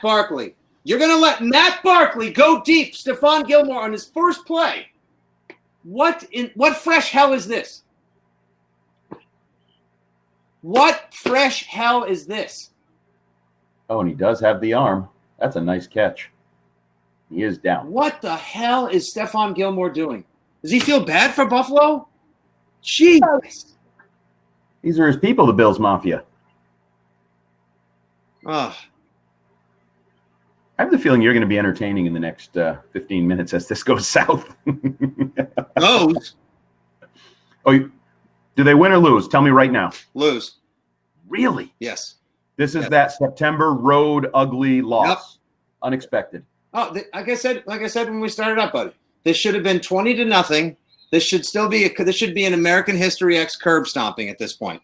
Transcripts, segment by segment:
Barkley. You're going to let Matt Barkley go deep. Stephon Gilmore on his first play. What fresh hell is this? What fresh hell is this? Oh, and he does have the arm. That's a nice catch. He is down. What the hell is Stephon Gilmore doing? Does he feel bad for Buffalo? Jeez. These are his people, the Bills Mafia. Oh. I have the feeling you're going to be entertaining in the next 15 minutes as this goes south. Lose. Oh, do they win or lose? Tell me right now. Lose. Really? Yes. This is that September road ugly loss. Yep. Unexpected. Oh, like I said when we started up, buddy. This should have been 20-0. This should still be this should be an American History X curb stomping at this point.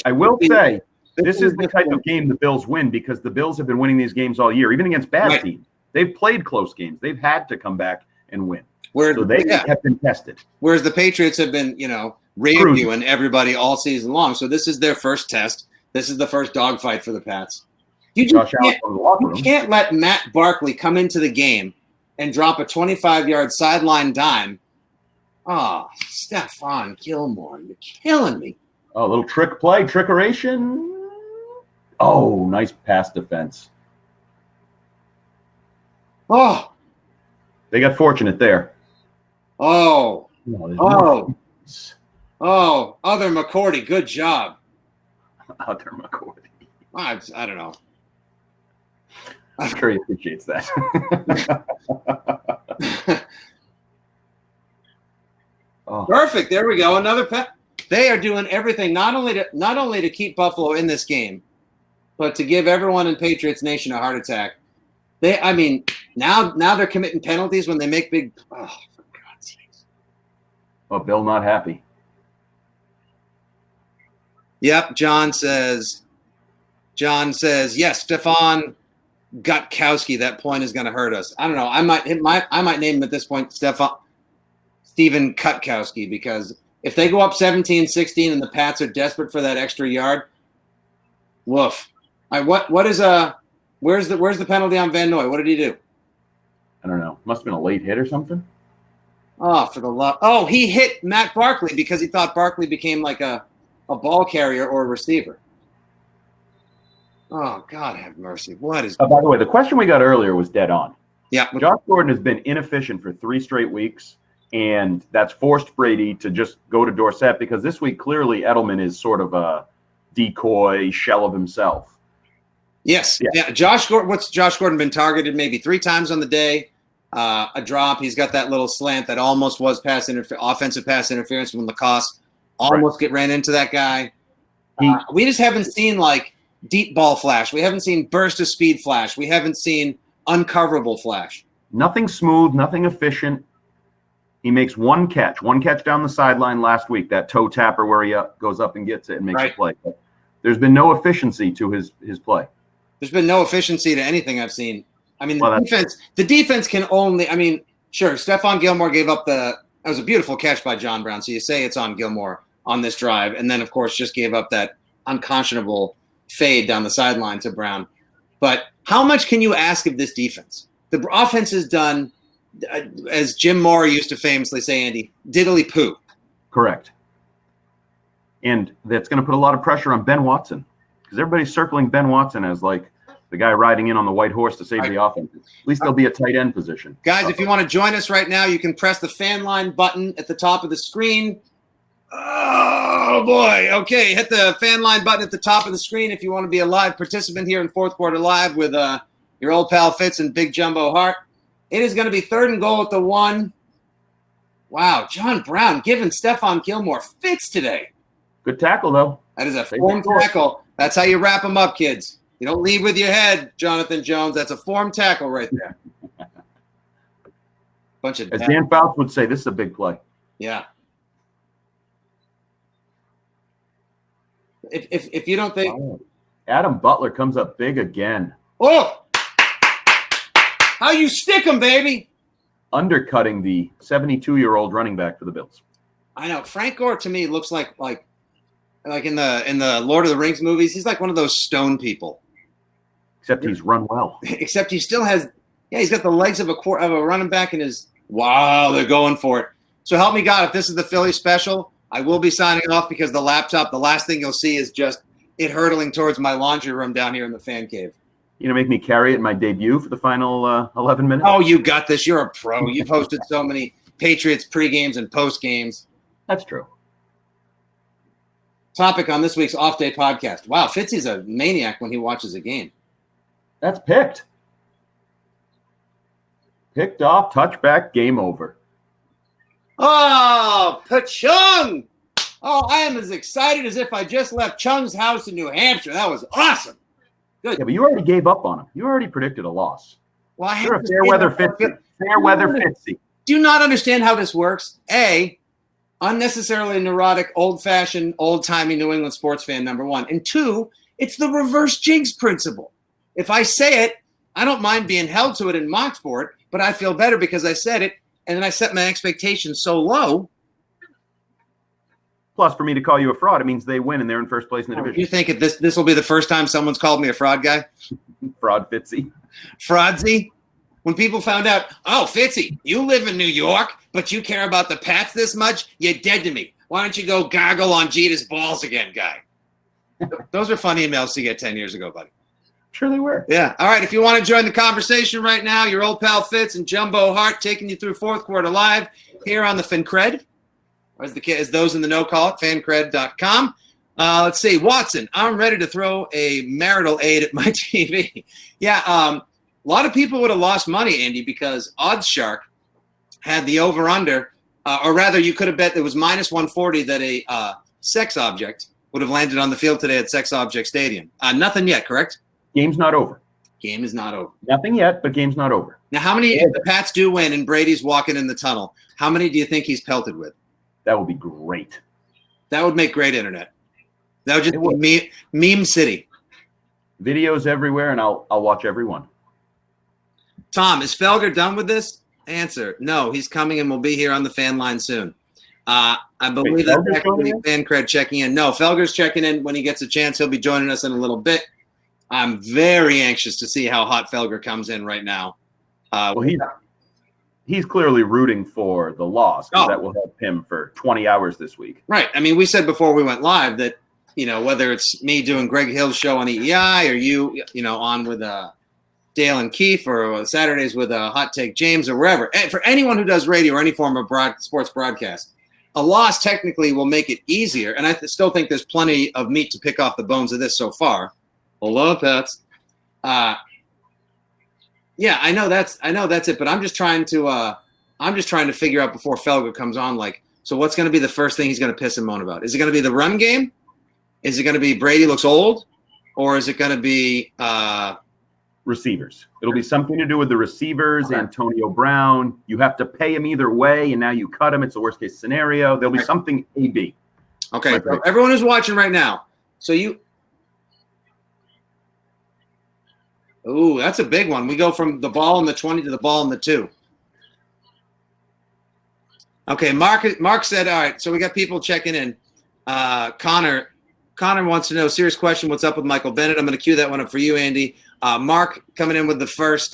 I will say this is the type of game the Bills win because the Bills have been winning these games all year, even against bad teams. They've played close games. They've had to come back and win. So they have been tested. Whereas the Patriots have been, reviewing everybody all season long. So this is their first test. This is the first dogfight for the Pats. You can't let Matt Barkley come into the game and drop a 25-yard sideline dime. Oh, Stephon Gilmore, you're killing me. Oh, a little trick play, trickeration. Oh, nice pass defense. Oh. They got fortunate there. Oh. Other McCourty, good job. Other McCourty. I don't know. I'm sure he appreciates that. Perfect. There we go. Another pet. They are doing everything not only to keep Buffalo in this game, but to give everyone in Patriots Nation a heart attack. Now they're committing penalties when they make big. Oh, for God's sakes. Well, Bill not happy. Yep. John says, yes, Stephon Gutkowski. That point is going to hurt us. I don't know. I might name him at this point Steven Kutkowski, because if they go up 17-16 and the Pats are desperate for that extra yard, woof. Where's the penalty on Van Noy? What did he do? I don't know. Must have been a late hit or something. Oh, for the love. Oh, he hit Matt Barkley because he thought Barkley became like a ball carrier or a receiver. Oh, God have mercy. What is? By the way, the question we got earlier was dead on. Yeah. Josh Gordon has been inefficient for 3 straight weeks, and that's forced Brady to just go to Dorsett because this week clearly Edelman is sort of a decoy shell of himself. Yes. Yeah. Josh Gordon. What's Josh Gordon been targeted maybe 3 times on the day? A drop. He's got that little slant that almost was offensive pass interference when Lacoste almost ran into that guy. We just haven't seen like deep ball flash. We haven't seen burst of speed flash. We haven't seen uncoverable flash. Nothing smooth, nothing efficient. He makes one catch down the sideline last week, that toe tapper where he goes up and gets it and makes a play. But there's been no efficiency to his play. There's been no efficiency to anything I've seen. I mean, the defense can only, sure, Stephon Gilmore gave up that was a beautiful catch by John Brown. So you say it's on Gilmore on this drive. And then, of course, just gave up that unconscionable fade down the sideline to Brown. But how much can you ask of this defense? The offense has done, as Jim Moore used to famously say, Andy, diddly poo. Correct. And that's going to put a lot of pressure on Ben Watson because everybody's circling Ben Watson as like the guy riding in on the white horse to save the offense. At least there'll be a tight end position. Guys, if you want to join us right now, you can press the fan line button at the top of the screen. Oh, boy. Okay, hit the fan line button at the top of the screen if you want to be a live participant here in Fourth Quarter Live with your old pal Fitz and Big Jumbo Hart. It is going to be 3rd and goal at the 1. Wow, John Brown giving Stephon Gilmore fits today. Good tackle, though. That is a form tackle. That's how you wrap them up, kids. You don't lead with your head, Jonathan Jones. That's a form tackle right there. As Dan Fouts would say, this is a big play. Yeah. If you don't think Adam Butler comes up big again. Oh, how you stick him, baby? Undercutting the 72-year-old running back for the Bills. I know Frank Gore to me looks like in the Lord of the Rings movies. He's like one of those stone people. Except he's run well. Except he still has, he's got the legs of a running back and wow, they're going for it. So help me God, if this is the Philly special, I will be signing off because the last thing you'll see is just it hurtling towards my laundry room down here in the fan cave. You gonna make me carry it in my debut for the final 11 minutes? Oh, you got this. You're a pro. You've hosted so many Patriots pre-games and post-games. That's true. Topic on this week's Off Day podcast. Wow, Fitzy's a maniac when he watches a game. That's picked. Picked off, touchback, game over. Oh, Pachung! Oh, I am as excited as if I just left Chung's house in New Hampshire. That was awesome. Good. Yeah, but you already gave up on him. You already predicted a loss. Well, I You're a fair weather Fitzy. Fair weather Fitzy. Do you not understand how this works? A, unnecessarily neurotic, old-fashioned, old-timey New England sports fan, number one. And two, it's the reverse jinx principle. If I say it, I don't mind being held to it and mocked for it, but I feel better because I said it, and then I set my expectations so low. Plus, for me to call you a fraud, it means they win and they're in first place in the division. You think this will be the first time someone's called me a fraud guy? Fraud Fitzy. Fraudsy? When people found out, oh, Fitzy, you live in New York, but you care about the Pats this much? You're dead to me. Why don't you go goggle on Jeter's balls again, guy? Those are fun emails to get 10 years ago, buddy. Sure they were. Yeah. All right. If you want to join the conversation right now, your old pal Fitz and Jumbo Hart taking you through fourth quarter live here on the FinCred, or as those in the know call it, fancred.com. Let's see. Watson, I'm ready to throw a marital aid at my TV. Yeah. A lot of people would have lost money, Andy, because Odds Shark had the over-under, or rather you could have bet it was minus 140 that a sex object would have landed on the field today at Sex Object Stadium. Nothing yet, correct? Game's not over. Game is not over. Nothing yet, but game's not over. Now, how many, if the Pats do win and Brady's walking in the tunnel, how many do you think he's pelted with? That would be great. That would make great internet. That would just be meme city. Videos everywhere, and I'll watch every one. Tom, is Felger done with this? Answer: no, he's coming and will be here on the fan line soon. I believe that's actually FanCred checking in. No, Felger's checking in when he gets a chance. He'll be joining us in a little bit. I'm very anxious to see how hot Felger comes in right now. Well, he's clearly rooting for the loss because that will help him for 20 hours this week. Right. I mean, we said before we went live that, whether it's me doing Greg Hill's show on EEI or you on with Dale and Keefe or Saturdays with Hot Take James or wherever. And for anyone who does radio or any form of sports broadcast, a loss technically will make it easier. And I still think there's plenty of meat to pick off the bones of this so far. Hello, Pets. Yeah, I know that's it, but I'm just trying to figure out before Felger comes on, so what's going to be the first thing he's going to piss and moan about? Is it going to be the run game? Is it going to be Brady looks old? Or is it going to be receivers? It'll be something to do with the receivers. Okay. Antonio Brown. You have to pay him either way, and now you cut him. It's the worst case scenario. There'll be something AB. Okay, right. So everyone who's watching right now. So ooh, that's a big one. We go from the ball in the 20 to the ball in the 2. Okay, Mark said, all right, so we got people checking in. Connor wants to know, serious question, what's up with Michael Bennett? I'm going to cue that one up for you, Andy. Mark coming in with the first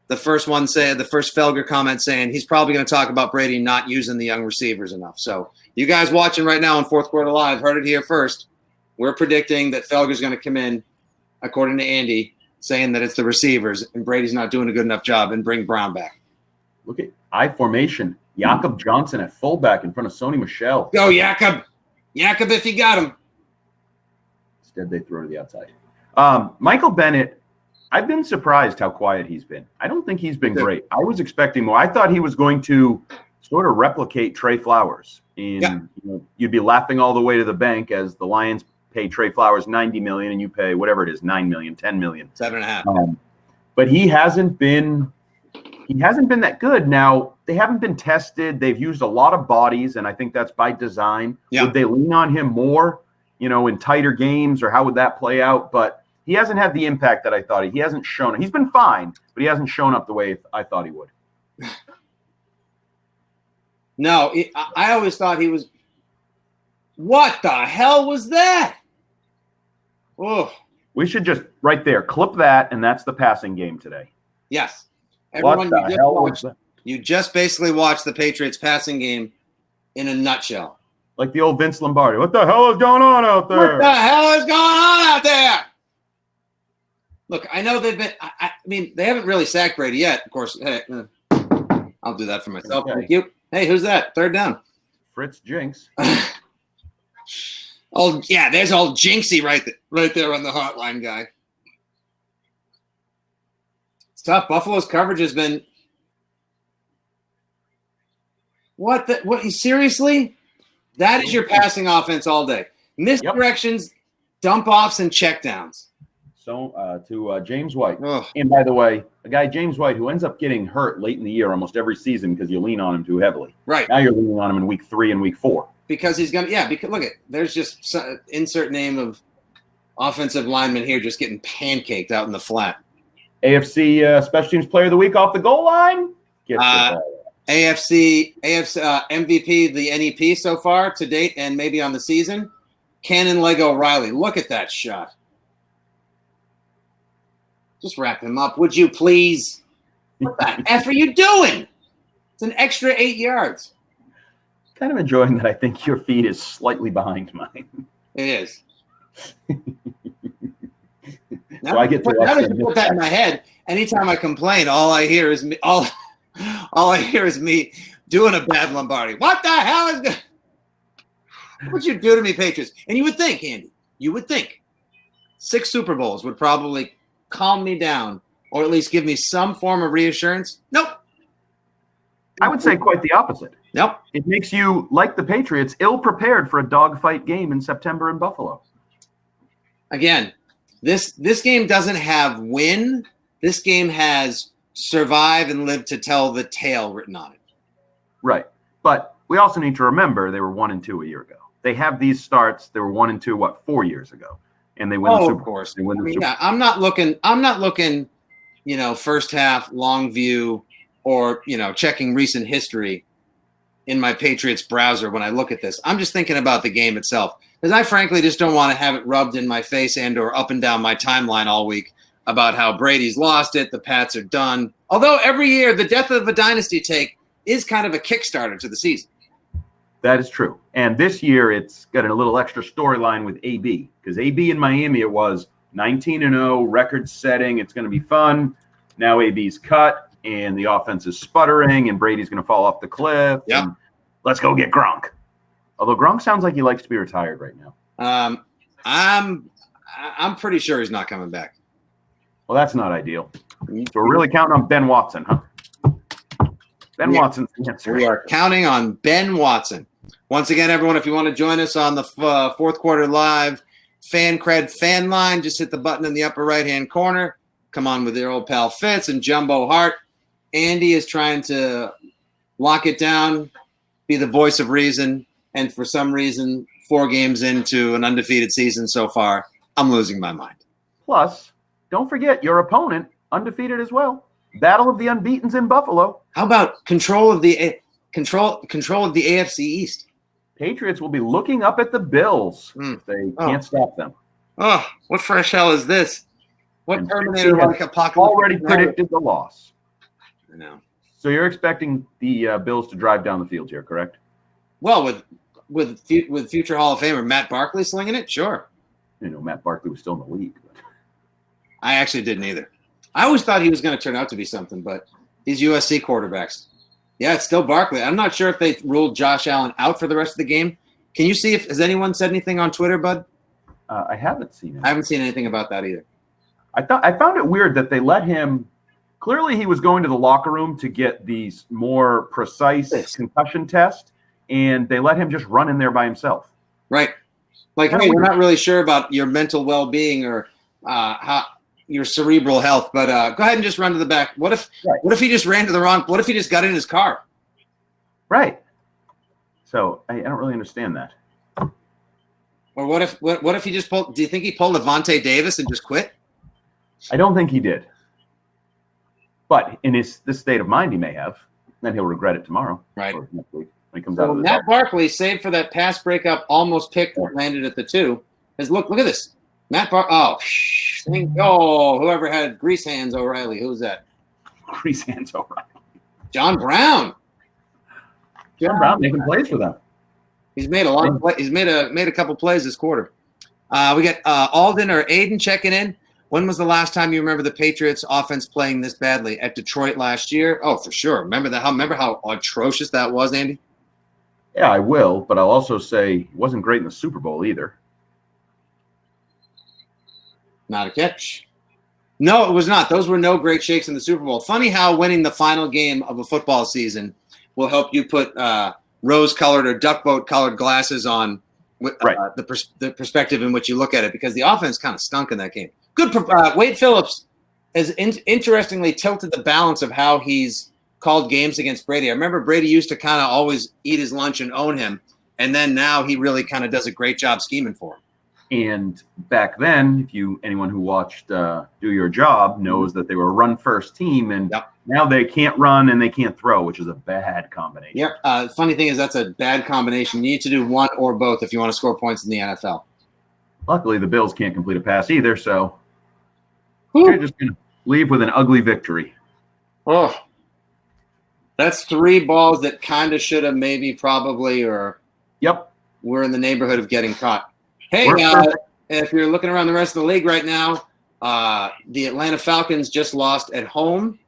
Felger comment saying he's probably going to talk about Brady not using the young receivers enough. So you guys watching right now on Fourth Quarter Live heard it here first. We're predicting that Felger's going to come in, according to Andy, saying that it's the receivers and Brady's not doing a good enough job and bring Brown back. Look at I formation. Jakob Johnson at fullback in front of Sony Michel. Go, Jakob. Jakob, if you got him. Instead, they throw to the outside. Michael Bennett, I've been surprised how quiet he's been. I don't think he's been great. I was expecting more. I thought he was going to sort of replicate Trey Flowers. And you'd be laughing all the way to the bank as the Lions pay Trey Flowers $90 million and you pay whatever it is, $9 million, $10 million. 7.5. But he hasn't been that good. Now, they haven't been tested. They've used a lot of bodies, and I think that's by design. Yeah. Would they lean on him more, in tighter games, or how would that play out? But he hasn't had the impact that I thought he hasn't shown. He's been fine, but he hasn't shown up the way I thought he would. No, I always thought he was. What the hell was that? Oh, We should just right there clip that, and that's the passing game today. Yes. Everyone, What the hell was that? You just basically watched the Patriots passing game in a nutshell. Like the old Vince Lombardi. What the hell is going on out there? What the hell is going on out there? Look, I know they've been. I mean, they haven't really sacked Brady yet. Of course, hey, I'll do that for myself. Okay. Thank you. Hey, who's that? Third down. Fritz Jinx. Oh yeah, there's old Jinxie right there on the hotline guy. It's tough. Buffalo's coverage has been. What? Seriously? That is your passing offense all day. Misdirections, dump offs, and checkdowns. So to James White. Ugh. And by the way, a guy, James White, who ends up getting hurt late in the year almost every season because you lean on him too heavily. Right. Now you're leaning on him in week 3 and week 4. Because he's going to, yeah, because look, there's just insert name of offensive lineman here just getting pancaked out in the flat. AFC Special Teams Player of the Week off the goal line? AFC MVP, the NEP so far to date and maybe on the season, Cannon Lego Riley. Look at that shot. Just wrap him up, would you please? What the F are you doing? It's an extra 8 yards. Kind of enjoying that I think your feed is slightly behind mine. It is. So I get to watch to put that in my head. Anytime I complain, all I hear is me doing a bad Lombardi. What the hell is going? What'd you do to me, Patriots? And you would think, Andy, 6 Super Bowls would probably calm me down or at least give me some form of reassurance. Nope. I would say quite the opposite. Nope. It makes you, like the Patriots, ill-prepared for a dogfight game in September in Buffalo. Again, this game doesn't have win. This game has survive and live to tell the tale written on it. Right. But we also need to remember they were 1-2 a year ago. They have these starts. They were 1-2, 4 years ago? And they win the Super Bowl. Of course. They win the Super Bowl. I'm not looking, first half, long view, or, checking recent history in my Patriots browser when I look at this. I'm just thinking about the game itself. Because I frankly just don't want to have it rubbed in my face and or up and down my timeline all week about how Brady's lost it, the Pats are done. Although every year the death of a dynasty take is kind of a Kickstarter to the season. That is true. And this year it's got a little extra storyline with AB. Because AB in Miami, it was 19-0, record setting. It's going to be fun. Now AB's cut. And the offense is sputtering, and Brady's going to fall off the cliff. Yep. And let's go get Gronk. Although Gronk sounds like he likes to be retired right now. I'm pretty sure he's not coming back. Well, that's not ideal. So we're really counting on Ben Watson, huh? Watson's the answer. We are counting on Ben Watson. Once again, everyone, if you want to join us on the fourth quarter live fan cred fan line, just hit the button in the upper right-hand corner. Come on with your old pal Fitz and Jumbo Hart. Andy is trying to lock it down, be the voice of reason, and for some reason, 4 games into an undefeated season so far, I'm losing my mind. Plus, don't forget your opponent, undefeated as well. Battle of the unbeatens in Buffalo. How about control of the AFC East? Patriots will be looking up at the Bills if they can't stop them. Oh, what fresh hell is this? What And Terminator-like apocalypse? Already predicted the loss. I know. So you're expecting the Bills to drive down the field here, correct? Well, with future Hall of Famer Matt Barkley slinging it, sure. Matt Barkley was still in the league. But. I actually didn't either. I always thought he was going to turn out to be something, but these USC quarterbacks. Yeah, it's still Barkley. I'm not sure if they ruled Josh Allen out for the rest of the game. Can you see has anyone said anything on Twitter, bud? I haven't seen it. I haven't seen anything about that either. I found it weird that they let him. Clearly, he was going to the locker room to get these more precise concussion test, and they let him just run in there by himself. Right. Like, hey, we're not really sure about your mental well-being or how your cerebral health, but go ahead and just run to the back. What if he just ran to the wrong? What if he just got in his car? Right. So I don't really understand that. Or what if he just pulled? Do you think he pulled Levante Davis and just quit? I don't think he did. But in this state of mind, he may have. Then he'll regret it tomorrow. Right. Or next week when he comes out of Matt Barkley, save for that pass breakup, almost pick that landed at the 2. Look at this. Whoever had grease hands O'Reilly. Who's that? Grease hands O'Reilly. John Brown. John Brown making plays for them. He's made a lot of plays. He's made a couple plays this quarter. We got Alden or Aiden checking in. When was the last time you remember the Patriots offense playing this badly? At Detroit last year? Oh, for sure. Remember how atrocious that was, Andy? Yeah, I will, but I'll also say it wasn't great in the Super Bowl either. Not a catch. No, it was not. Those were no great shakes in the Super Bowl. Funny how winning the final game of a football season will help you put rose-colored or duckboat-colored glasses on the perspective in which you look at it, because the offense kind of stunk in that game. Good. Wade Phillips has interestingly tilted the balance of how he's called games against Brady. I remember Brady used to kind of always eat his lunch and own him, and then now he really kind of does a great job scheming for him. And back then, anyone who watched Do Your Job knows that they were a run-first team, and now they can't run and they can't throw, which is a bad combination. Yep. Funny thing is that's a bad combination. You need to do one or both if you want to score points in the NFL. Luckily, the Bills can't complete a pass either, so they're just going to leave with an ugly victory. Oh, that's 3 balls that kind of should have maybe probably or we're in the neighborhood of getting caught. Hey, if you're looking around the rest of the league right now, the Atlanta Falcons just lost at home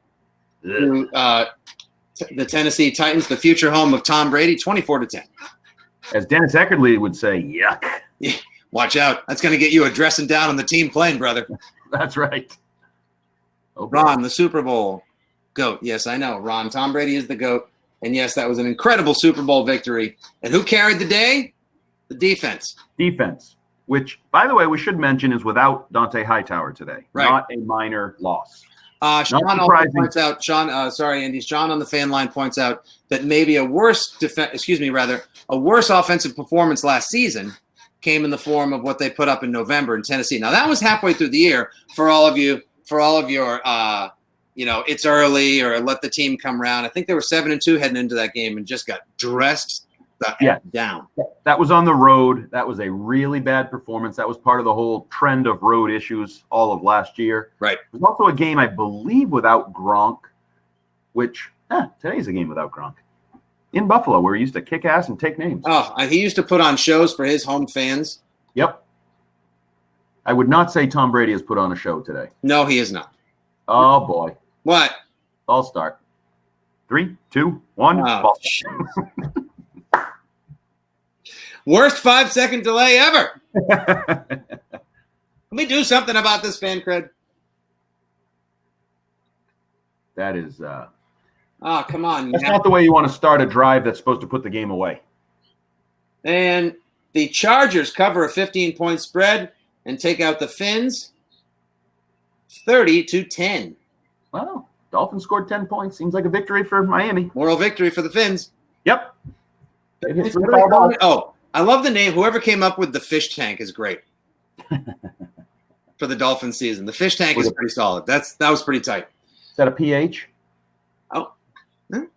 to the Tennessee Titans, the future home of Tom Brady, 24-10. As Dennis Eckersley would say, yuck. Yeah, watch out. That's going to get you a dressing down on the team plane, brother. That's right. Okay. Ron, the Super Bowl GOAT. Yes, I know. Ron, Tom Brady is the GOAT. And, yes, that was an incredible Super Bowl victory. And who carried the day? The defense. Defense, which, by the way, we should mention is without Dante Hightower today. Right. Not a minor loss. Sean also points out, Andy, Sean on the fan line points out that maybe a worse offensive performance last season came in the form of what they put up in November in Tennessee. Now, that was halfway through the year for all of your it's early or let the team come around. I think they were 7-2 heading into that game and just got dressed down. That was on the road. That was a really bad performance. That was part of the whole trend of road issues all of last year. Right. It was also a game, I believe, without Gronk, which today's a game without Gronk. In Buffalo, where he used to kick ass and take names. Oh, he used to put on shows for his home fans. Yep. I would not say Tom Brady has put on a show today. No, he is not. Oh, boy. What? I'll start. 3, 2, 1. Ball. Worst 5-second delay ever. Let me do something about this fan cred. That is come on. That's not the way you want to start a drive that's supposed to put the game away. And the Chargers cover a 15-point spread and take out the Fins 30-10. Wow. Dolphins scored 10 points. Seems like a victory for Miami. Moral victory for the Fins. Yep. I love the name. Whoever came up with the fish tank is great for the Dolphin season. The fish tank is pretty solid. That was pretty tight. Is that a PH? Oh. All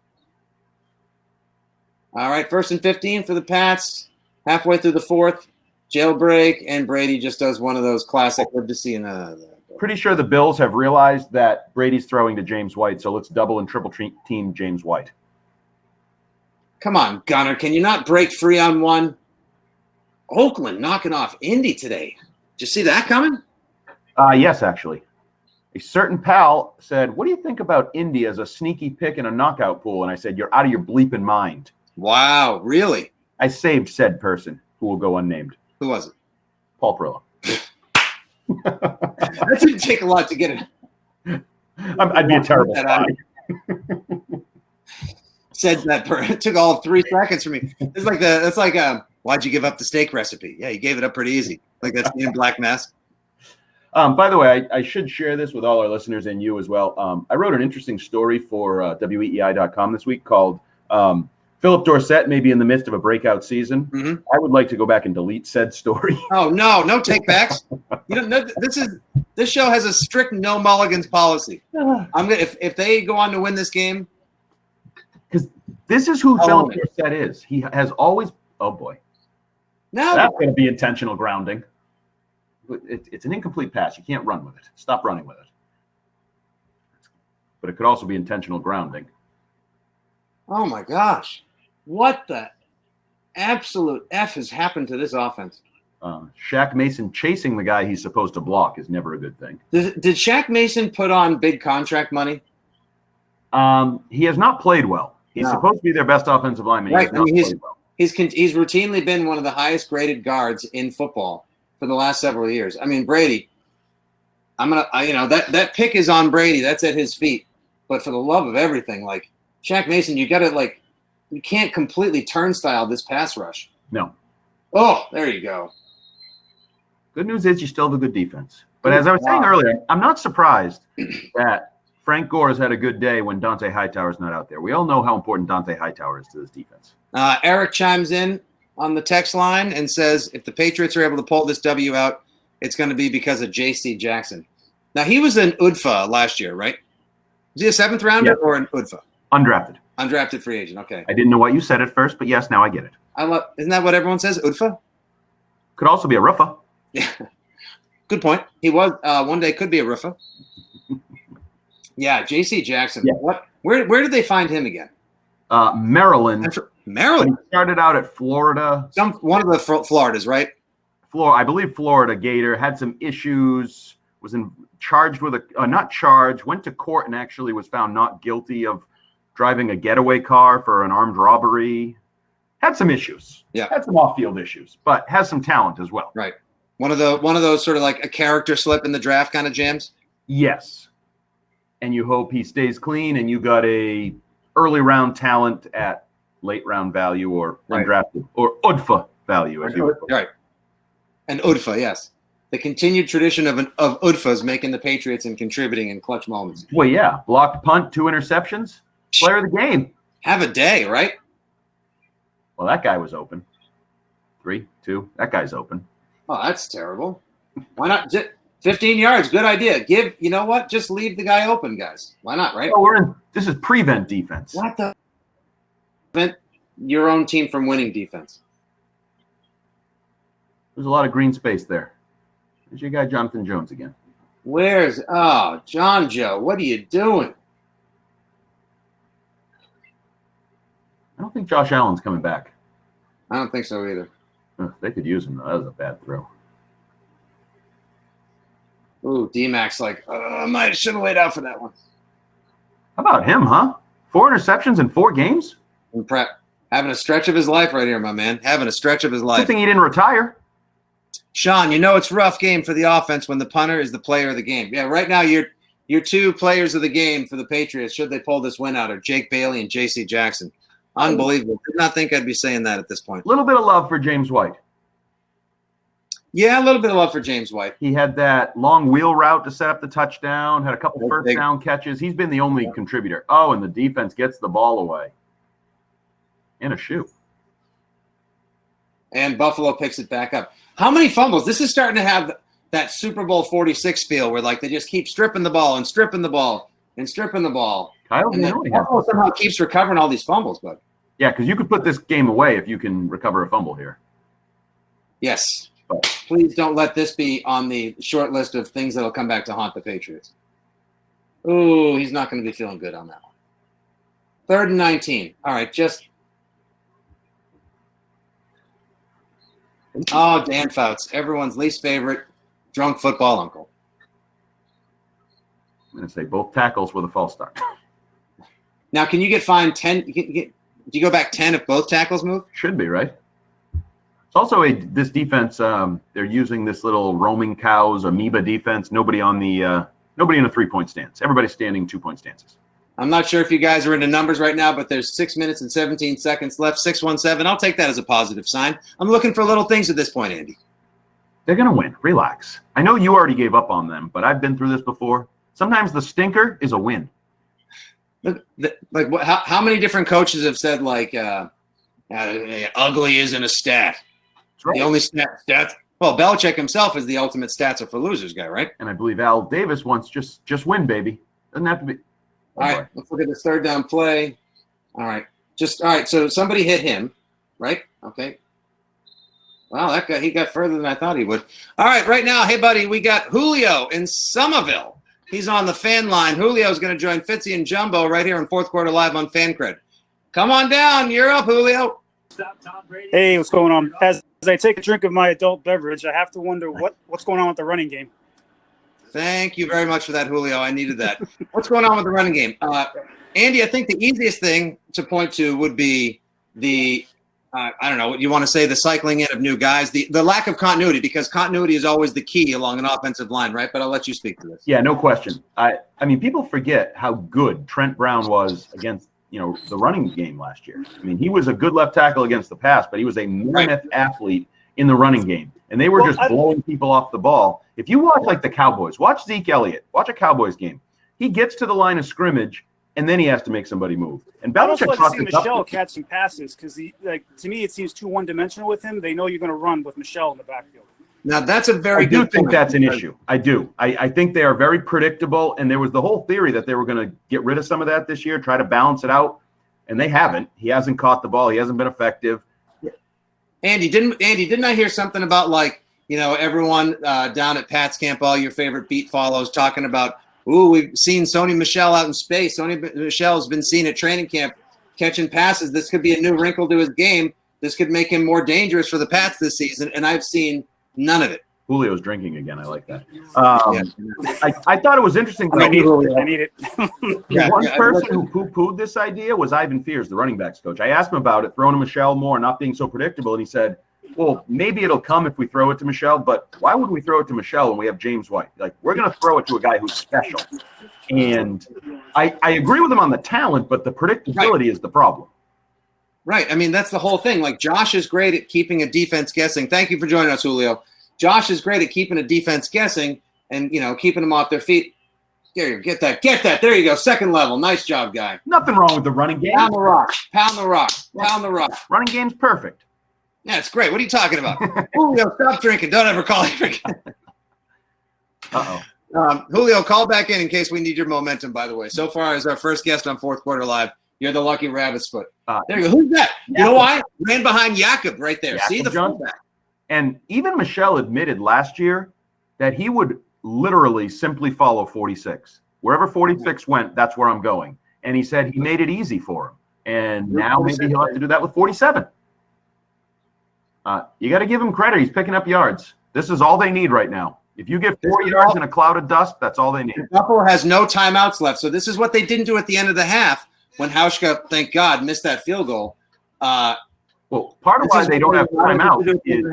right. 1st and 15 for the Pats. Halfway through the 4th. Jailbreak, and Brady just does one of those classic. Live to see another. Pretty sure the Bills have realized that Brady's throwing to James White, so let's double and triple team James White. Come on, Gunner. Can you not break free on one? Oakland knocking off Indy today. Did you see that coming? Yes, actually. A certain pal said, what do you think about Indy as a sneaky pick in a knockout pool? And I said, you're out of your bleeping mind. Wow, really? I saved said person, who will go unnamed. Who was it? Paul Perillo. That didn't take a lot to get it. I'd be a terrible spy. Said that it took all 3 seconds for me. That's like why'd you give up the steak recipe? Yeah, you gave it up pretty easy. Like that's in Black Mask. By the way, I should share this with all our listeners and you as well. I wrote an interesting story for weei.com this week called Philip Dorsett may be in the midst of a breakout season. Mm-hmm. I would like to go back and delete said story. Oh, no take backs. This show has a strict no mulligans policy. If they go on to win this game. Because this is who Philip Dorsett is. He has always – oh, boy. No. That's going to be intentional grounding. It's an incomplete pass. You can't run with it. Stop running with it. But it could also be intentional grounding. Oh my gosh. What the absolute F has happened to this offense? Shaq Mason chasing the guy he's supposed to block is never a good thing. Did Shaq Mason put on big contract money? He has not played well. He's supposed to be their best offensive lineman. Right. He's routinely been one of the highest graded guards in football for the last several years. I mean, Brady, that pick is on Brady. That's at his feet. But for the love of everything, like Shaq Mason, you can't completely turnstile this pass rush. No. Oh, there you go. Good news is you still have a good defense. But as I was saying earlier, I'm not surprised that Frank Gore has had a good day when Dante Hightower's not out there. We all know how important Dante Hightower is to this defense. Eric chimes in on the text line and says, if the Patriots are able to pull this W out, it's going to be because of J.C. Jackson. Now, he was an UDFA last year, right? Was he a seventh rounder or an UDFA? Undrafted. Undrafted free agent, okay. I didn't know what you said at first, but yes, now I get it. Isn't that what everyone says, UDFA? Could also be a Ruffa. Yeah. Good point. He was one day could be a Ruffa. Yeah, J.C. Jackson. Yeah. Where did they find him again? Maryland. Maryland. He started out at Florida. One of the Floridas, right? I believe Florida Gator, had some issues, was charged with went to court and actually was found not guilty of driving a getaway car for an armed robbery. Had some issues. Yeah. Had some off-field issues, but has some talent as well. Right. One of those sort of like a character slip in the draft kind of jams? Yes. And you hope he stays clean and you got a early round talent at late round value or undrafted or UDFA value. Right. And UDFA, yes. The continued tradition of UDFAs making the Patriots and contributing in clutch moments. Well, yeah. Blocked punt, 2 interceptions. Player of the game. Have a day, right? Well, that guy was open. 3, 2. That guy's open. Oh, that's terrible. Why not? 15 yards. Good idea. You know what? Just leave the guy open, guys. Why not, right? Oh, this is prevent defense. What the? Prevent your own team from winning defense. There's a lot of green space there. There's your guy, Jonathan Jones, again. John Joe, what are you doing? I don't think Josh Allen's coming back. I don't think so either. They could use him, though. That was a bad throw. Ooh, D-Mac's I should have laid out for that one. How about him, huh? 4 interceptions in 4 games? Having a stretch of his life right here, my man. Having a stretch of his life. Good thing he didn't retire. Sean, it's a rough game for the offense when the punter is the player of the game. Yeah, right now your 2 players of the game for the Patriots, should they pull this win out, are Jake Bailey and J.C. Jackson. Unbelievable. Did not think I'd be saying that at this point. A little bit of love for James White. Yeah, a little bit of love for James White. He had that long wheel route to set up the touchdown, had a couple first down catches. He's been the only contributor. Oh, and the defense gets the ball away. And a shoe. And Buffalo picks it back up. How many fumbles? This is starting to have that Super Bowl 46 feel where they just keep stripping the ball and stripping the ball and stripping the ball. And Buffalo somehow keeps recovering all these fumbles, bud. Yeah, because you could put this game away if you can recover a fumble here. Yes. But please don't let this be on the short list of things that will come back to haunt the Patriots. Ooh, he's not going to be feeling good on that one. 3rd and 19. All right, Dan Fouts, everyone's least favorite drunk football uncle. I'm going to say both tackles with a false start. Now, can you get fined 10? Do you go back 10 if both tackles move? Should be, right? It's also this defense. They're using this little roaming cows amoeba defense. Nobody in a 3-point stance. Everybody's standing 2-point stances. I'm not sure if you guys are into numbers right now, but there's 6 minutes and 17 seconds left. 6-1-7. I'll take that as a positive sign. I'm looking for little things at this point, Andy. They're going to win. Relax. I know you already gave up on them, but I've been through this before. Sometimes the stinker is a win. How many different coaches have said ugly isn't a stat? Right. The only stats. Well, Belichick himself is the ultimate stats are for losers guy, right? And I believe Al Davis wants just win, baby. Doesn't have to be. All right, let's look at this 3rd down play. All right. So somebody hit him, right? Okay. Wow, he got further than I thought he would. All right, right now, hey, buddy, we got Julio in Somerville. He's on the fan line. Julio's going to join Fitzy and Jumbo right here in Fourth Quarter Live on FanCred. Come on down. You're up, Julio. Hey, what's going on? As I take a drink of my adult beverage, I have to wonder what's going on with the running game. Thank you very much for that, Julio. I needed that. What's going on with the running game? Andy, I think the easiest thing to point to would be the I don't know what you want to say, the cycling in of new guys, the lack of continuity, because continuity is always the key along an offensive line, right? But I'll let you speak to this. Yeah, no question. I mean, people forget how good Trent Brown was against, the running game last year. I mean, he was a good left tackle against the pass, but he was a mammoth athlete in the running game. And they were just blowing people off the ball. If you watch like the Cowboys, watch Zeke Elliott, watch a Cowboys game. He gets to the line of scrimmage, and then he has to make somebody move. And Belichick I also like to see Michelle catch some passes because, to me, it seems too one-dimensional with him. They know you're going to run with Michelle in the backfield. Now, that's a very good point. I do think that's an issue. I do. I think they are very predictable, and there was the whole theory that they were going to get rid of some of that this year, try to balance it out, and they haven't. He hasn't caught the ball. He hasn't been effective. Andy, didn't I hear something about, everyone down at Pat's camp, all your favorite beat follows, talking about, we've seen Sony Michel out in space. Sony Michel's been seen at training camp catching passes. This could be a new wrinkle to his game. This could make him more dangerous for the Pats this season, and I've seen none of it. Julio's drinking again. I like that. I thought it was interesting. I need it. One person who poo-pooed this idea was Ivan Fears, the running backs coach. I asked him about it, throwing to Michel more, not being so predictable, and he said, well, maybe it'll come if we throw it to Michel, but why would we throw it to Michel when we have James White? We're going to throw it to a guy who's special. And I agree with him on the talent, but the predictability is the problem. Right. I mean, that's the whole thing. Josh is great at keeping a defense guessing. Thank you for joining us, Julio. Josh is great at keeping a defense guessing and, keeping them off their feet. There you get that. There you go. Second level. Nice job, guy. Nothing wrong with the running game. Pound the rock. Pound the rock. Pound the rock. Running game's perfect. Yeah, it's great. What are you talking about? Julio, stop drinking. Don't ever call him again. Uh-oh. Julio, call back in case we need your momentum, by the way. So far as our first guest on Fourth Quarter Live, you're the lucky rabbit's foot. There you go. Who's that? You know why? Ran behind Jakob right there. See the fullback. And even Michel admitted last year that he would literally simply follow 46. Wherever 46 went, that's where I'm going. And he said he made it easy for him. And now maybe he'll have to do that with 47. You got to give him credit. He's picking up yards. This is all they need right now. If you get 4 yards in a cloud of dust, that's all they need. Buffalo has no timeouts left. So this is what they didn't do at the end of the half when Hauschka, thank God, missed that field goal. Well, part of why they don't have timeout is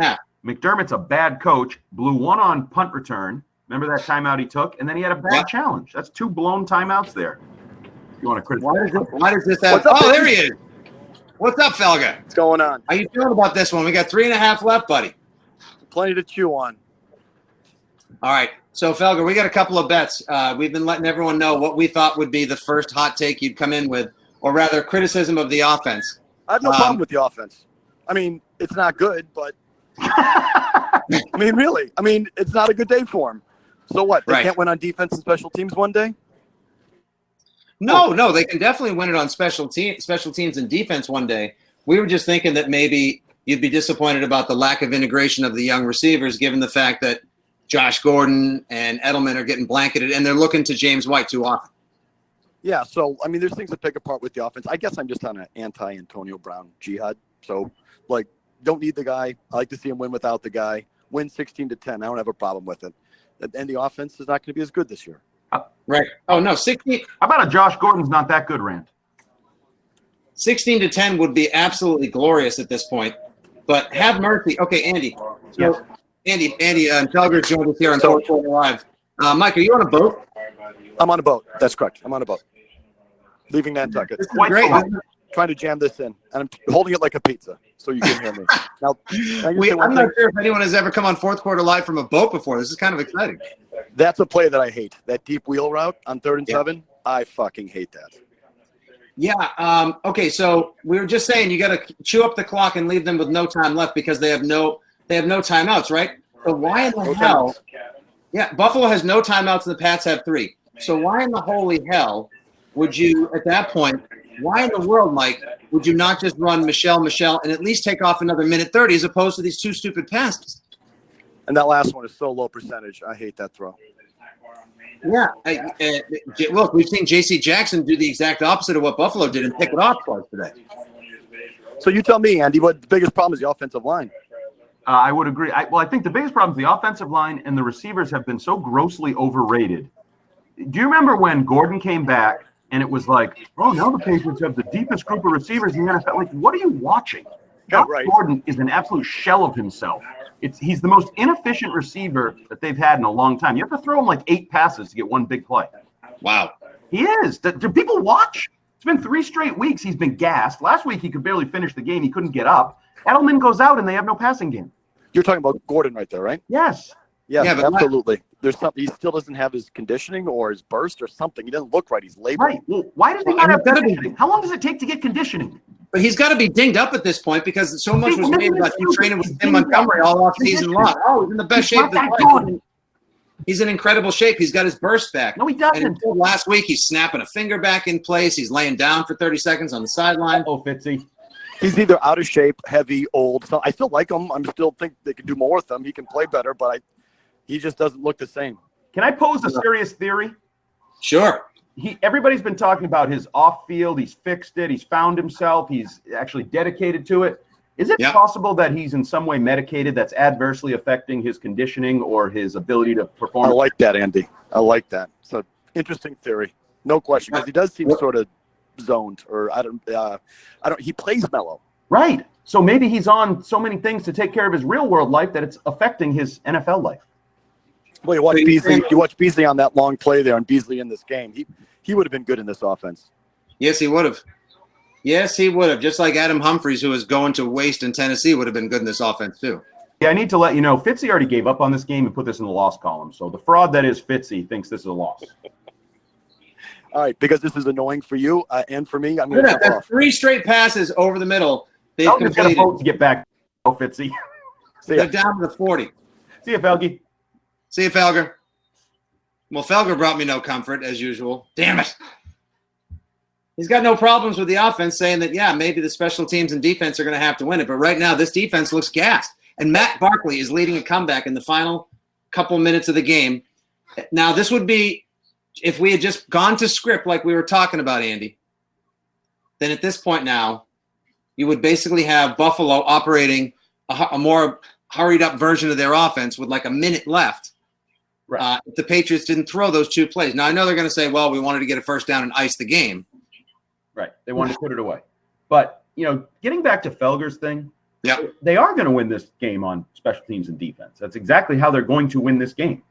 McDermott's a bad coach, blew one on punt return. Remember that timeout he took? And then he had a bad challenge. That's 2 blown timeouts there. If you want to criticize. Why does this have – oh, there he is. What's up, Felga? What's going on? How you feeling about this one? We got 3.5 left, buddy. Plenty to chew on. All right. So, Felga, we got a couple of bets. We've been letting everyone know what we thought would be the first hot take you'd come in with, or rather criticism of the offense. I have no problem with the offense. I mean, it's not good, but I mean, really. I mean, it's not a good day for them. So what? They can't win on defense and special teams one day? No, they can definitely win it on special teams and defense one day. We were just thinking that maybe you'd be disappointed about the lack of integration of the young receivers, given the fact that Josh Gordon and Edelman are getting blanketed, and they're looking to James White too often. Yeah, so, I mean, there's things to pick apart with the offense. I guess I'm just on an anti-Antonio Brown jihad. So, don't need the guy. I like to see him win without the guy. Win 16-10. I don't have a problem with it. And the offense is not going to be as good this year. Right. Oh, no, 16. How about a Josh Gordon's not that good, Rand? 16-10 would be absolutely glorious at this point. But have mercy. Okay, Andy. So, Andy, Felger joined us here on Fourth Quarter Live. Mike, are you on a boat? I'm on a boat. That's correct. I'm on a boat. Leaving Nantucket. This is great. Trying to jam this in, and I'm holding it like a pizza so you can hear me. Now I'm not sure if anyone has ever come on Fourth Quarter Live from a boat before. This is kind of exciting. That's a play that I hate. That deep wheel route on 3rd and 7. I fucking hate that. Yeah. Okay. So we were just saying you got to chew up the clock and leave them with no time left because they have no timeouts, right? So why in the hell? Timeouts. Yeah, Buffalo has no timeouts and the Pats have 3. So why in the holy hell would you, at that point, why in the world, Mike, would you not just run Michelle, and at least take off another minute 30 as opposed to these two stupid passes? And that last one is so low percentage. I hate that throw. Yeah. Look, we've seen J.C. Jackson do the exact opposite of what Buffalo did and pick it off twice today. So you tell me, Andy, what the biggest problem is the offensive line? I would agree. I think the biggest problem is the offensive line and the receivers have been so grossly overrated. Do you remember when Gordon came back and it was like, oh, now the Patriots have the deepest group of receivers in the NFL? Like, what are you watching? Josh Gordon is an absolute shell of himself. He's the most inefficient receiver that they've had in a long time. You have to throw him like 8 passes to get one big play. Wow. He is. Do people watch? It's been 3 straight weeks he's been gassed. Last week he could barely finish the game. He couldn't get up. Edelman goes out and they have no passing game. You're talking about Gordon right there, right? Yes. Yes, yeah, absolutely. There's something. He still doesn't have his conditioning or his burst or something. He doesn't look right. He's laboring. Right. Well, why does he not have conditioning? How long does it take to get conditioning? But he's got to be dinged up at this point because so much was made about him training with Tim Montgomery all off season long. Oh, he's in the best shape of his life. He's in incredible shape. He's got his burst back. No, he doesn't. And until last week, he's snapping a finger back in place. He's laying down for 30 seconds on the sideline. Oh, Fitzy. He's either out of shape, heavy, old. So I still like him. I still think they could do more with him. He can play better, but he just doesn't look the same. Can I pose a serious theory? Sure. Everybody's been talking about his off-field. He's fixed it. He's found himself. He's actually dedicated to it. Is it possible that he's in some way medicated that's adversely affecting his conditioning or his ability to perform? I like that, Andy. I like that. So interesting theory. No question, because he does seem sort of zoned, or I don't. He plays mellow. Right. So maybe he's on so many things to take care of his real world life that it's affecting his NFL life. Well, you watch Beasley. You watch Beasley on that long play there, and Beasley in this game. He would have been good in this offense. Yes, he would have. Yes, he would have. Just like Adam Humphries, who was going to waste in Tennessee, would have been good in this offense too. Yeah, I need to let you know, Fitzy already gave up on this game and put this in the loss column. So the fraud that is Fitzy thinks this is a loss. All right, because this is annoying for you and for me, I'm going to jump off. 3 straight passes over the middle. They've completed. To get back, Fitzy. They're down to the 40. See you, Felgy. See you, Felger. Well, Felger brought me no comfort, as usual. Damn it. He's got no problems with the offense, saying that, yeah, maybe the special teams and defense are going to have to win it. But right now, this defense looks gassed. And Matt Barkley is leading a comeback in the final couple minutes of the game. Now, this would be, if we had just gone to script like we were talking about, Andy, then at this point now, you would basically have Buffalo operating a more hurried up version of their offense with like a minute left. Right. If the Patriots didn't throw those 2 plays. Now, I know they're going to say, well, we wanted to get a first down and ice the game. Right. They wanted to put it away. But, getting back to Felger's thing, yeah, they are going to win this game on special teams and defense. That's exactly how they're going to win this game.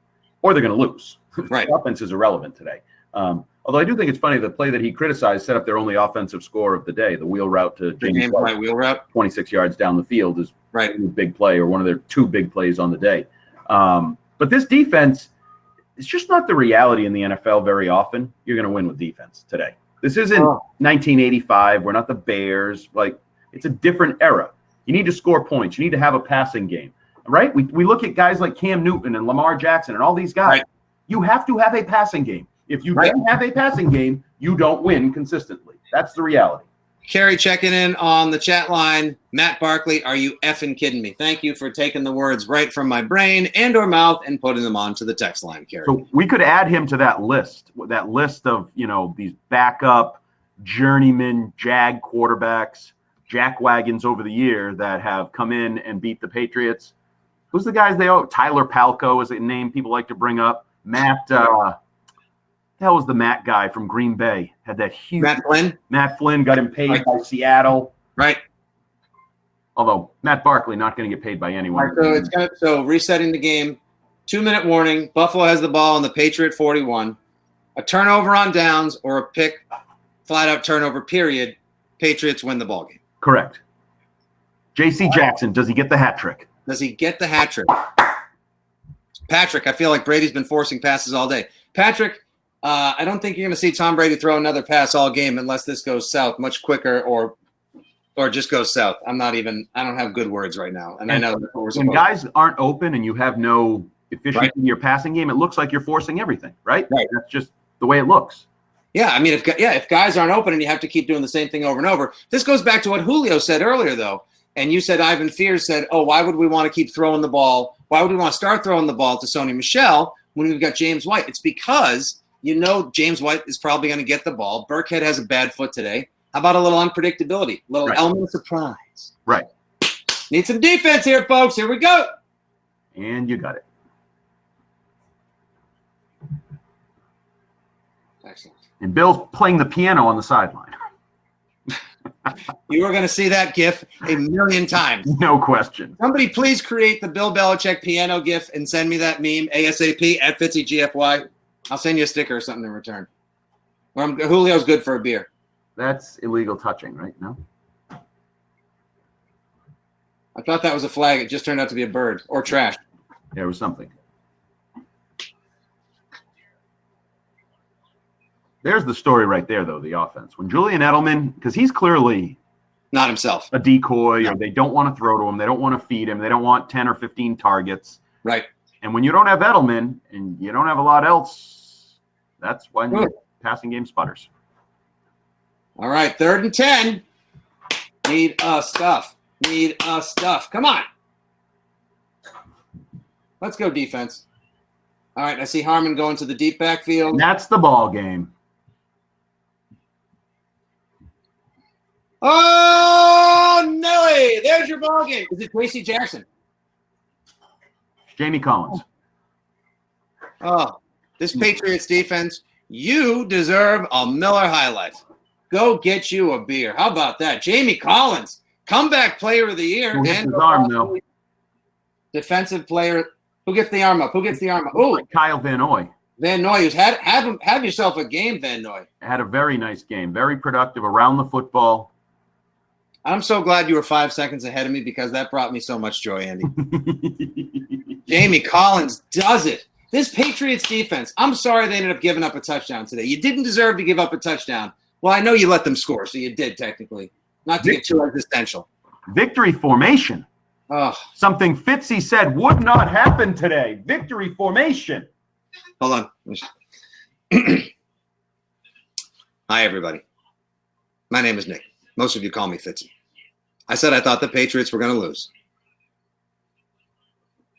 Or they're going to lose. Right. The offense is irrelevant today. Although I do think it's funny, the play that he criticized set up their only offensive score of the day. The wheel route to James White, wheel route, 26 yards down the field is right. A big play, or one of their 2 big plays on the day. But this defense, it's just not the reality in the NFL very often. You're going to win with defense today. This isn't 1985. We're not the Bears. Like, it's a different era. You need to score points. You need to have a passing game, right? We look at guys like Cam Newton and Lamar Jackson and all these guys. Right. You have to have a passing game. If you don't have a passing game, you don't win consistently. That's the reality. Kerry checking in on the chat line. Matt Barkley, are you effing kidding me? Thank you for taking the words right from my brain and or mouth and putting them onto the text line, Kerry. So we could add him to that list of, these backup journeyman Jag quarterbacks, jackwagons over the year that have come in and beat the Patriots. Who's the guys Tyler Palko is a name people like to bring up. Matt, the hell was the Matt guy from Green Bay? Had that huge Matt Flynn got him paid by Seattle. Right. Although Matt Barkley not going to get paid by anyone. Right, so resetting the game, 2-minute warning. Buffalo has the ball on the Patriot 41. A turnover on downs or a pick, flat out turnover, period. Patriots win the ball game. Correct. J.C. Jackson, does he get the hat trick? Does he get the hat trick? Patrick, I feel like Brady's been forcing passes all day. Patrick, I don't think you're going to see Tom Brady throw another pass all game unless this goes south much quicker or just goes south. I don't have good words right now. And I know that's what we're supposed when guys aren't open and you have no efficiency in your passing game, it looks like you're forcing everything, right? Right. That's just the way it looks. Yeah, I mean, if guys aren't open and you have to keep doing the same thing over and over. This goes back to what Julio said earlier, though. And you said Ivan Fears said, oh, why would we want to keep throwing the ball? Why would we want to start throwing the ball to Sony Michel when we've got James White? It's because James White is probably going to get the ball. Burkhead has a bad foot today. How about a little unpredictability, a little element of surprise? Right. Need some defense here, folks. Here we go. And you got it. Excellent. And Bill's playing the piano on the sideline. You are going to see that GIF a million times. No question. Somebody please create the Bill Belichick piano GIF and send me that meme ASAP at FitzyGFY. I'll send you a sticker or something in return. Or Julio's good for a beer. That's illegal touching, right? No? I thought that was a flag. It just turned out to be a bird or trash. There was something. There's the story right there, though, the offense. When Julian Edelman, because he's clearly not himself, a decoy, or they don't want to throw to him, they don't want to feed him, they don't want 10 or 15 targets. Right. And when you don't have Edelman and you don't have a lot else, that's when your passing game sputters. All right, 3rd and 10. Need stuff. Need stuff. Come on. Let's go defense. All right, I see Harmon going to the deep backfield. That's the ball game. Oh, Nelly. There's your ball game. Is it Tracy Jackson? Jamie Collins. Oh, this Patriots defense, you deserve a Miller High Life. Go get you a beer. How about that? Jamie Collins, comeback player of the year. And his arm, though. Defensive player. Who gets the arm up? Oh, Kyle Van Noy. Van Noy. Have yourself a game, Van Noy. Had a very nice game. Very productive around the football. I'm so glad you were 5 seconds ahead of me because that brought me so much joy, Andy. Jamie Collins does it. This Patriots defense, I'm sorry they ended up giving up a touchdown today. You didn't deserve to give up a touchdown. Well, I know you let them score, so you did technically. Not to get too existential. Victory formation. Oh. Something Fitzy said would not happen today. Victory formation. Hold on. Hi, everybody. My name is Nick. Most of you call me Fitzy. I said I thought the Patriots were going to lose.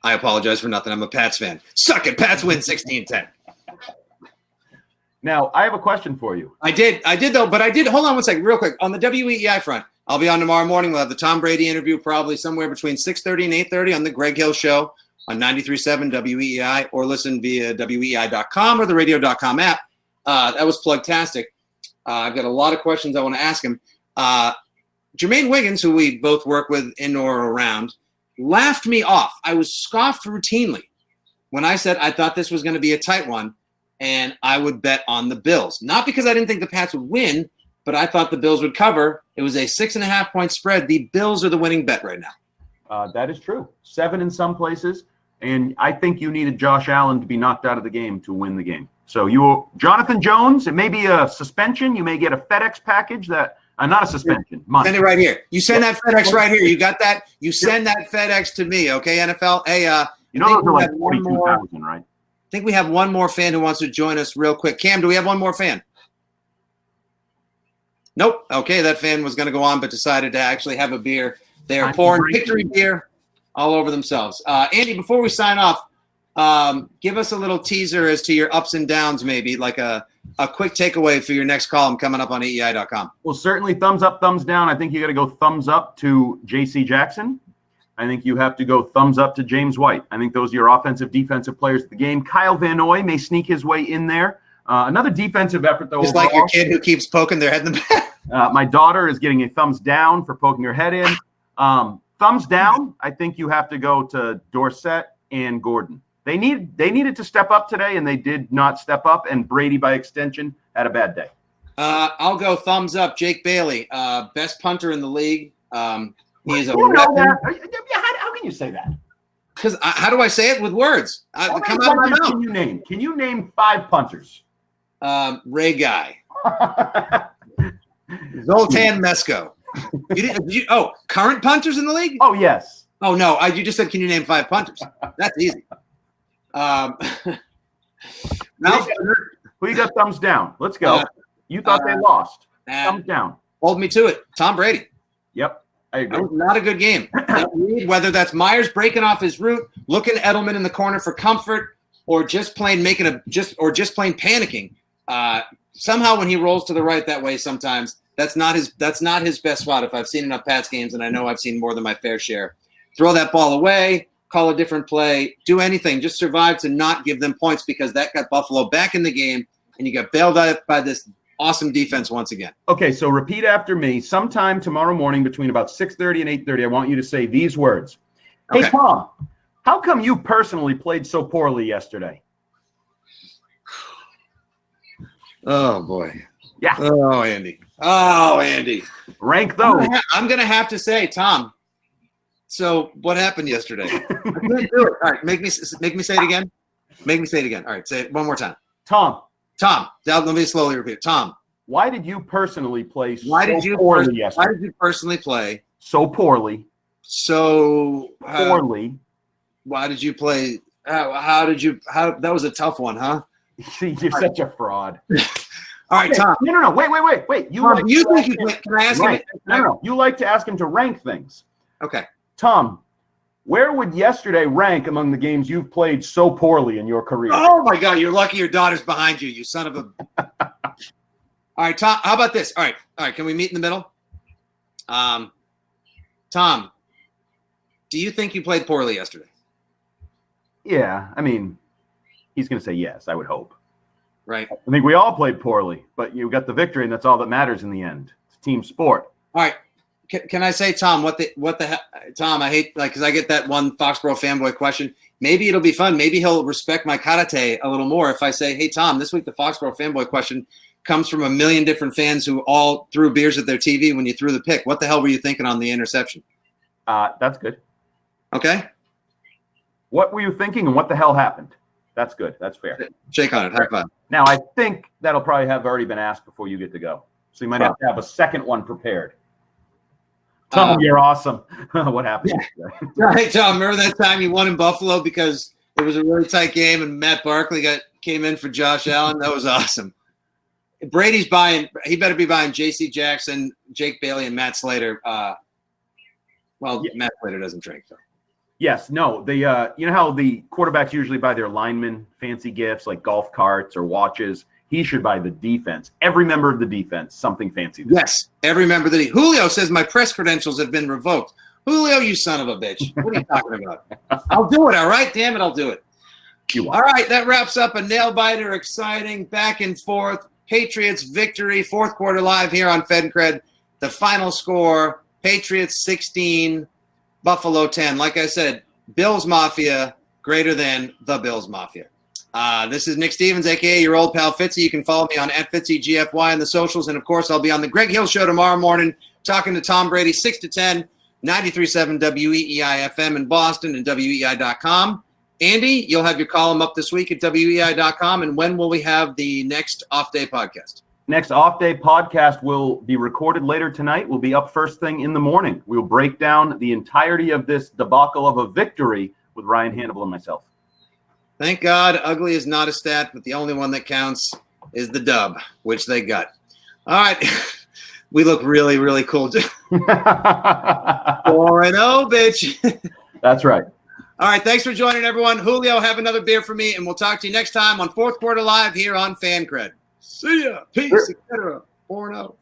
I apologize for nothing. I'm a Pats fan. Suck it. Pats win 16-10. Now, I have a question for you. I did though, but I did. Hold on one second, real quick. On the WEEI front, I'll be on tomorrow morning. We'll have the Tom Brady interview probably somewhere between 6:30 and 8:30 on the Greg Hill Show on 93.7 WEEI, or listen via WEEI.com or the radio.com app. That was plug-tastic. I've got a lot of questions I want to ask him. Jermaine Wiggins, who we both work with in or around, laughed me off. I was scoffed routinely when I said I thought this was going to be a tight one and I would bet on the Bills. Not because I didn't think the Pats would win, but I thought the Bills would cover. It was a 6.5-point spread. The Bills are the winning bet right now. That is true. 7 in some places. And I think you needed Josh Allen to be knocked out of the game to win the game. So Jonathan Jones, it may be a suspension. You may get a FedEx package that not a suspension. Money. Send it right here. You send that FedEx right here. You got that? You send that FedEx to me, okay, NFL? Hey, you know those are like 42,000, right? I think we have one more fan who wants to join us real quick. Cam, do we have one more fan? Nope. Okay, that fan was going to go on but decided to actually have a beer. They're pouring victory beer all over themselves. Andy, before we sign off, give us a little teaser as to your ups and downs, maybe, like a quick takeaway for your next column coming up on AEI.com. Well, certainly thumbs up, thumbs down. I think you got to go thumbs up to J.C. Jackson. I think you have to go thumbs up to James White. I think those are your offensive, defensive players of the game. Kyle Van Noy may sneak his way in there. Another defensive effort, though. Just like your kid who keeps poking their head in the back. My daughter is getting a thumbs down for poking her head in. Thumbs down, I think you have to go to Dorsett and Gordon. They needed to step up today, and they did not step up, and Brady, by extension, had a bad day. I'll go thumbs up. Jake Bailey, best punter in the league. He's a you know that. How can you say that? Because how do I say it with words? How many punters can you name? Can you name 5 punters? Ray Guy. Zoltan Mesko. Current punters in the league? Oh, yes. Oh, no. You just said, can you name 5 punters? That's easy. Who you got thumbs down? Let's go. You thought they lost. Thumbs down. Hold me to it. Tom Brady. Yep, I agree. That was not a good game. Whether that's Myers breaking off his route, looking Edelman in the corner for comfort, or just plain panicking. Somehow when he rolls to the right that way, sometimes that's not his best spot. If I've seen enough Pats games, and I know I've seen more than my fair share, throw that ball away, call a different play, do anything, just survive to not give them points, because that got Buffalo back in the game, and you got bailed out by this awesome defense once again. Okay, so repeat after me. Sometime tomorrow morning between about 6:30 and 8:30, I want you to say these words. Hey, Okay. Tom, how come you personally played so poorly yesterday? Oh, boy. Yeah. Oh, Andy. Oh, Andy. Rank those. I'm going to have to say, Tom, so what happened yesterday? I can't do it. All right, make me say it again. Make me say it again. All right, say it one more time. Tom, let me slowly repeat. Tom, why did you personally play why did you poorly yesterday? Why did you personally play So poorly. so Poorly. Why did you play? How that was a tough one, huh? You're such a fraud. All right, Okay. Tom. No. Wait. Tom, you think you play? Can I ask him? No. You like to ask him to rank things. Okay. Tom, where would yesterday rank among the games you've played so poorly in your career? Oh my God, you're lucky your daughter's behind you, you son of a. All right, Tom. How about this? All right. Can we meet in the middle? Tom, do you think you played poorly yesterday? Yeah, I mean, he's going to say yes, I would hope. Right. I think we all played poorly, but you got the victory, and that's all that matters in the end. It's a team sport. All right. Can I say, Tom, what the hell? Tom, I hate, because I get that one Foxborough fanboy question. Maybe it'll be fun. Maybe he'll respect my karate a little more if I say, hey, Tom, this week the Foxborough fanboy question comes from a million different fans who all threw beers at their TV when you threw the pick. What the hell were you thinking on the interception? That's good. Okay. What were you thinking, and what the hell happened? That's good. That's fair. Shake on it. High five. Now, I think that'll probably have already been asked before you get to go. So you might have to have a second one prepared. Tom, you're awesome. What happened? Yeah. Hey, Tom, remember that time you won in Buffalo because it was a really tight game and Matt Barkley came in for Josh Allen? That was awesome. Brady's buying – he better be buying J.C. Jackson, Jake Bailey, and Matt Slater. Matt Slater doesn't drink, though. Yes, no. You know how the quarterbacks usually buy their linemen fancy gifts like golf carts or watches? He should buy the defense. Every member of the defense, something fancy. Yes, every member of the defense. Julio says my press credentials have been revoked. Julio, you son of a bitch. What are you talking about? I'll do it, all right? Damn it, I'll do it. All right, that wraps up a nail-biter, exciting, back and forth. Patriots victory, fourth quarter live here on Fed and Cred. The final score, Patriots 16, Buffalo 10. Like I said, Bills Mafia greater than the Bills Mafia. This is Nick Stevens, a.k.a. your old pal Fitzy. You can follow me on @FitzyGFY on the socials. And, of course, I'll be on the Greg Hill Show tomorrow morning talking to Tom Brady 6 to 10, 93.7 WEEI-FM in Boston and WEEI.com. Andy, you'll have your column up this week at WEEI.com. And when will we have the next off-day podcast? Next off-day podcast will be recorded later tonight. We'll be up first thing in the morning. We'll break down the entirety of this debacle of a victory with Ryan Hannibal and myself. Thank God, ugly is not a stat, but the only one that counts is the dub, which they got. All right. We look really, really cool. 4-0, bitch. That's right. All right. Thanks for joining, everyone. Julio, have another beer for me, and we'll talk to you next time on Fourth Quarter Live here on Fan Cred. See ya. Peace, etc. 4-0.